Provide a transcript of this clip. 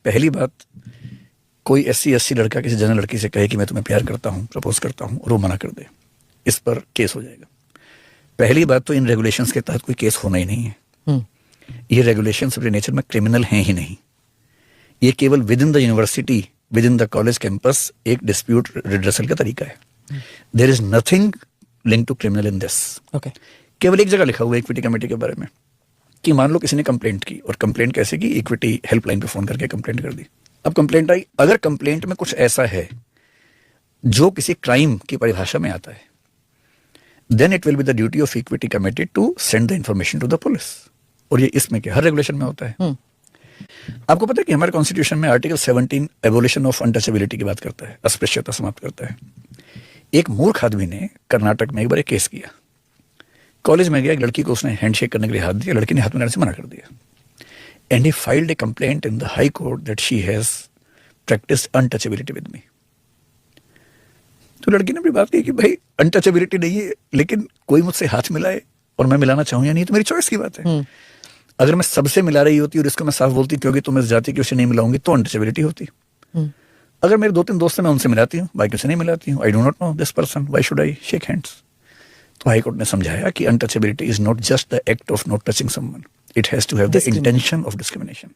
पहली बात, कोई SC लड़का किसी जनरल लड़की से कहे कि मैं तुम्हें प्यार करता हूँ, प्रपोज करता हूँ, और वो मना कर दे, इस पर केस हो जाएगा। पहली बात तो इन रेगुलेशंस के तहत कोई केस होना ही नहीं है। ये रेगुलेशंस अपने नेचर में क्रिमिनल हैं ही नहीं। ये केवल within the university, within the college campus एक डिस्प्यूट रिड्रेसल का तरीका है। There is nothing link to criminal in this. केवल एक जगह लिखा हुआ है इक्विटी कमेटी के बारे में कि मान लो किसी ने कंप्लेंट की, और कंप्लेंट कैसे की, इक्विटी हेल्पलाइन पे फोन करके कंप्लेंट कर दी। अब कंप्लेंट आई, अगर कंप्लेंट में कुछ ऐसा है जो किसी क्राइम की परिभाषा में आता है, then it will be the duty of equity committee to send the information to the police. और ये इसमें क्या हर रेगुलेशन में होता है। आपको पता है कि हमारे कॉन्स्टिट्यूशन में आर्टिकल 17 एबोलिशन ऑफ अनटचेबिलिटी की बात करता है, अस्पृश्यता समाप्त करता है। एक मूर्ख आदमी ने कर्नाटक में एक बार एक केस किया। कॉलेज में गया, एक लड़की को उसने हैंडशेक करने के लिए हाथ दिया, लड़की ने हाथ मिलाने से मना कर दिया। And he filed A complaint in the high court that she has practised untouchability with me. तो लड़की ने अपनी बात कही कि भाई अनटचेबिलिटी नहीं है, लेकिन कोई मुझसे हाथ मिलाए और मैं मिलाना चाहूं या नहीं तो मेरी चॉइस की बात है। अगर मैं सबसे मिला रही होती और इसको मैं साफ बोलती क्योंकि तुम इस जाति की उसे नहीं मिलाऊंगी, तो अनटचेबिलिटी होती। अगर मेरे 2-3 दोस्त हैं, मैं उनसे मिलाती हूँ, बाकी उसे नहीं मिलाती हूँ। I do not know this person, why should I shake hands. तो हाई कोर्ट ने समझाया कि untouchability is not just the act of not touching someone, it has to have the intention of discrimination.